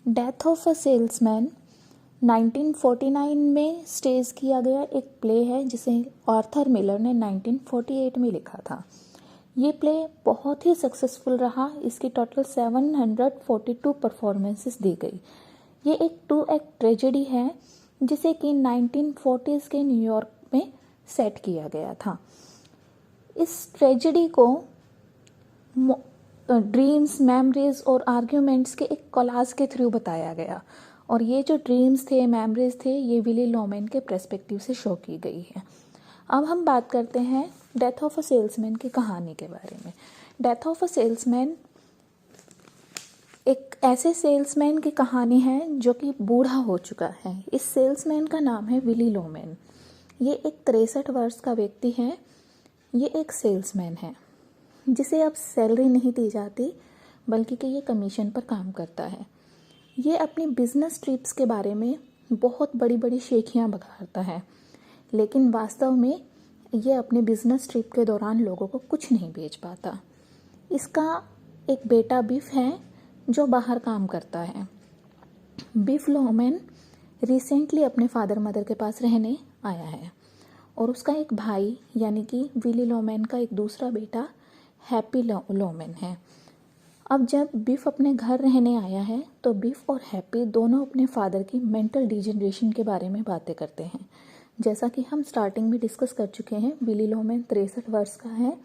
Death of a salesman 1949 में stage किया गया एक प्ले है जिसे आर्थर मिलर ने 1948 में लिखा था। ये प्ले बहुत ही सक्सेसफुल रहा। इसकी टोटल 742 परफॉर्मेंसेस दी गई। ये एक 2 एक्ट ट्रेजेडी है जिसे कि 1940s के न्यूयॉर्क में सेट किया गया था। इस ट्रेजेडी को ड्रीम्स, मेमोरीज और आर्ग्यूमेंट्स के एक कोलाज के थ्रू बताया गया और ये जो ड्रीम्स थे, मेमोरीज थे, ये विली लोमेन के पर्सपेक्टिव से शो की गई है। अब हम बात करते हैं डेथ ऑफ अ सेल्समैन की कहानी के बारे में। डेथ ऑफ अ सेल्समैन एक ऐसे सेल्समैन की कहानी है जो कि बूढ़ा हो चुका है। इस सेल्समैन का नाम है विली लोमेन। ये एक 63 वर्ष का व्यक्ति है। ये एक सेल्समैन है जिसे अब सैलरी नहीं दी जाती बल्कि कि ये कमीशन पर काम करता है। ये अपनी बिजनेस ट्रिप्स के बारे में बहुत बड़ी बड़ी शेखियाँ बघारता है, लेकिन वास्तव में ये अपने बिजनेस ट्रिप के दौरान लोगों को कुछ नहीं बेच पाता। इसका एक बेटा बिफ है जो बाहर काम करता है। बिफ लोमेन रिसेंटली अपने फादर मदर के पास रहने आया है और उसका एक भाई यानी कि विली लोमेन का एक दूसरा बेटा हैप्पी लोमेन है। अब जब बिफ अपने घर रहने आया है तो बिफ और हैप्पी दोनों अपने फादर की मेंटल डिजेनरेशन के बारे में बातें करते हैं। जैसा कि हम स्टार्टिंग में डिस्कस कर चुके हैं, विली लोमेन 63 वर्ष का है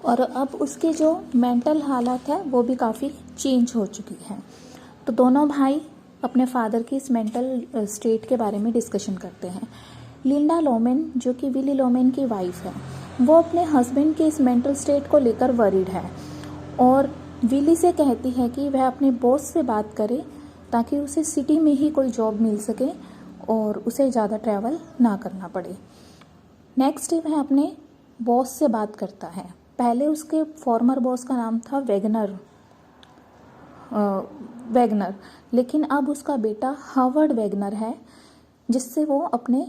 और अब उसकी जो मेंटल हालत है वो भी काफ़ी चेंज हो चुकी है। तो दोनों भाई अपने फादर की इस मेंटल स्टेट के बारे में डिस्कशन करते हैं। लिंडा लोमेन जो कि विली लोमेन की वाइफ है, वो अपने हस्बैंड के इस मेंटल स्टेट को लेकर वरीड है और विली से कहती है कि वह अपने बॉस से बात करे ताकि उसे सिटी में ही कोई जॉब मिल सके और उसे ज़्यादा ट्रैवल ना करना पड़े। नेक्स्ट डे वह अपने बॉस से बात करता है। पहले उसके फॉर्मर बॉस का नाम था वैगनर, लेकिन अब उसका बेटा हावर्ड वैगनर है, जिससे वो अपने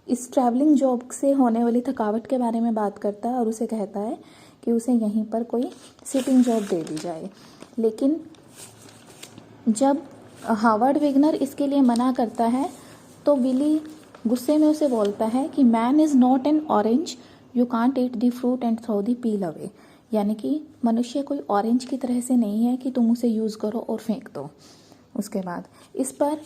इस ट्रैवलिंग जॉब से होने वाली थकावट के बारे में बात करता है और उसे कहता है कि उसे यहीं पर कोई सिटिंग जॉब दे दी जाए। लेकिन जब हावर्ड वैगनर इसके लिए मना करता है तो विली गुस्से में उसे बोलता है कि man is not an orange, you can't eat the fruit and throw the peel away. यानी कि मनुष्य कोई ऑरेंज की तरह से नहीं है कि तुम उसे यूज़ करो और फेंक दो। उसके बाद इस पर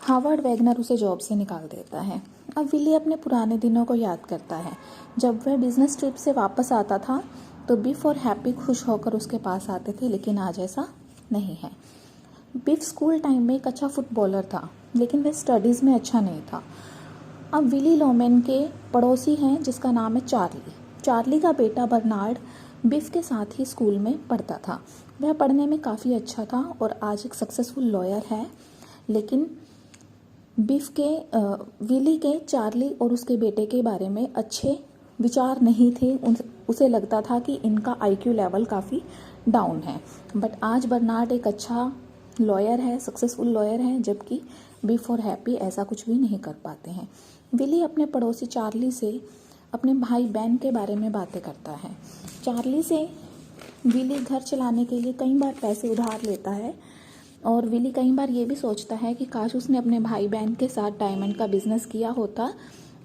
हावर्ड वैगनर उसे जॉब से निकाल देता है। अब विली अपने पुराने दिनों को याद करता है। जब वह बिजनेस ट्रिप से वापस आता था तो बिफ और हैप्पी खुश होकर उसके पास आते थे, लेकिन आज ऐसा नहीं है। बिफ स्कूल टाइम में एक अच्छा फुटबॉलर था, लेकिन वह स्टडीज़ में अच्छा नहीं था। अब विली लोमेन के पड़ोसी हैं जिसका नाम है चार्ली। चार्ली का बेटा बर्नार्ड बिफ के साथ ही स्कूल में पढ़ता था। वह पढ़ने में काफ़ी अच्छा था और आज एक सक्सेसफुल लॉयर है, लेकिन विली के चार्ली और उसके बेटे के बारे में अच्छे विचार नहीं थे। उसे लगता था कि इनका आईक्यू लेवल काफ़ी डाउन है। बट आज बर्नार्ड एक अच्छा लॉयर है, सक्सेसफुल लॉयर है, जबकि बिफ और हैप्पी ऐसा कुछ भी नहीं कर पाते हैं। विली अपने पड़ोसी चार्ली से अपने भाई बैन के बारे में बातें करता है। चार्ली से विली घर चलाने के लिए कई बार पैसे उधार लेता है और विली कई बार ये भी सोचता है कि काश उसने अपने भाई बैन के साथ डायमंड का बिजनेस किया होता।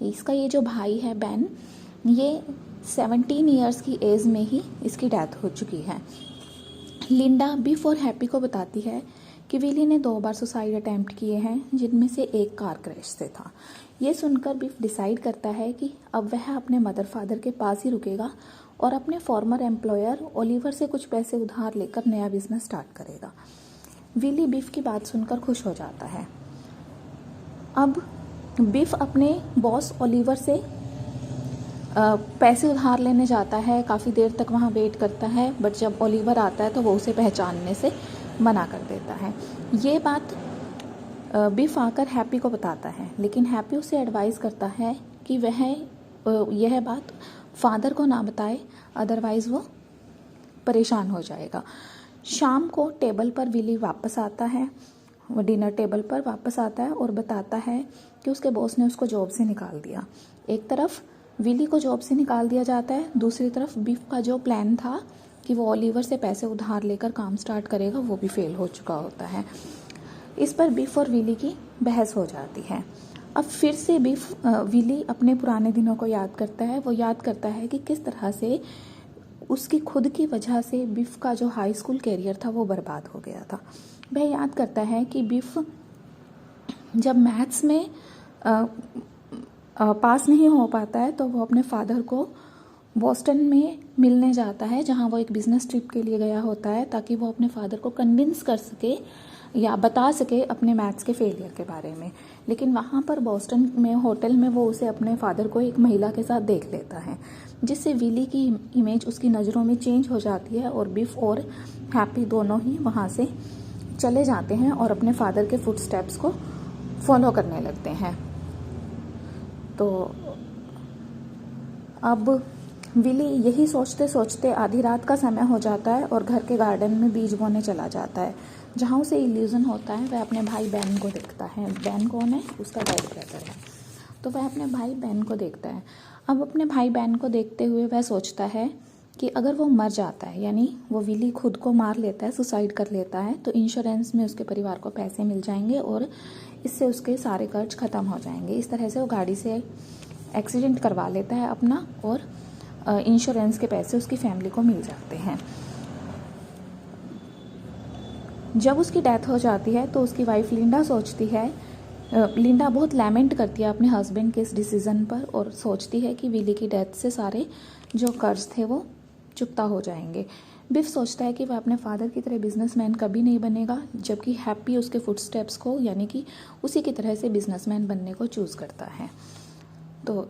इसका ये जो भाई है बैन, ये 17 ईयर्स की एज में ही इसकी डेथ हो चुकी है। लिंडा बिफ और हैप्पी को बताती है कि विली ने 2 बार सुसाइड अटेम्प्ट किए हैं, जिनमें से एक कार क्रैश से था। ये सुनकर बिफ डिसाइड करता है कि अब वह अपने मदर फादर के पास ही रुकेगा और अपने फॉर्मर एम्प्लॉयर ओलिवर से कुछ पैसे उधार लेकर नया बिजनेस स्टार्ट करेगा। विली बिफ की बात सुनकर खुश हो जाता है। अब बिफ अपने बॉस ओलिवर से पैसे उधार लेने जाता है। काफ़ी देर तक वहाँ वेट करता है, बट जब ओलिवर आता है तो वो उसे पहचानने से मना कर देता है। ये बात बिफ आकर हैप्पी को बताता है, लेकिन हैप्पी उसे एडवाइस करता है कि वह यह बात फादर को ना बताए, अदरवाइज़ वो परेशान हो जाएगा। शाम को टेबल पर विली वापस आता है, वो डिनर टेबल पर वापस आता है और बताता है कि उसके बॉस ने उसको जॉब से निकाल दिया। एक तरफ विली को जॉब से निकाल दिया जाता है, दूसरी तरफ बिफ का जो प्लान था कि वो ओलिवर से पैसे उधार लेकर काम स्टार्ट करेगा, वो भी फेल हो चुका होता है। इस पर बिफ और विली की बहस हो जाती है। अब फिर से विली अपने पुराने दिनों को याद करता है। वो याद करता है कि किस तरह से उसकी खुद की वजह से बिफ का जो हाई स्कूल कैरियर था वो बर्बाद हो गया था। वह याद करता है कि बिफ जब मैथ्स में पास नहीं हो पाता है तो वो अपने फादर को बॉस्टन में मिलने जाता है, जहाँ वो एक बिजनेस ट्रिप के लिए गया होता है, ताकि वो अपने फादर को कन्विंस कर सके या बता सके अपने मैथ्स के फेलियर के बारे में। लेकिन वहाँ पर बॉस्टन में होटल में वो उसे अपने फादर को एक महिला के साथ देख लेता है, जिससे विली की इमेज उसकी नज़रों में चेंज हो जाती है और बिफ और हैप्पी दोनों ही वहाँ से चले जाते हैं और अपने फादर के फुटस्टेप्स को फॉलो करने लगते हैं। तो अब विली यही सोचते सोचते आधी रात का समय हो जाता है और घर के गार्डन में बीज बोने चला जाता है, जहाँ उसे इल्यूज़न होता है। वह अपने भाई बैन को देखता है। बैन कौन है? उसका डेड ब्रदर है। तो वह अपने भाई बैन को देखता है। अब अपने भाई बैन को देखते हुए वह सोचता है कि अगर वो मर जाता है, यानी वो विली खुद को मार लेता है, सुसाइड कर लेता है, तो इंश्योरेंस में उसके परिवार को पैसे मिल जाएंगे और इससे उसके सारे कर्ज ख़त्म हो जाएंगे। इस तरह से वो गाड़ी से एक्सीडेंट करवा लेता है अपना और इंश्योरेंस के पैसे उसकी फैमिली को मिल जाते हैं। जब उसकी डेथ हो जाती है तो उसकी वाइफ लिंडा सोचती है, लिंडा बहुत लैमेंट करती है अपने हस्बैंड के इस डिसीज़न पर और सोचती है कि विली की डेथ से सारे जो कर्ज थे वो चुकता हो जाएंगे। बिफ सोचता है कि वह अपने फादर की तरह बिजनेसमैन कभी नहीं बनेगा, जबकि हैप्पी उसके फुटस्टेप्स को यानी कि उसी की तरह से बिजनेसमैन बनने को चूज़ करता है। तो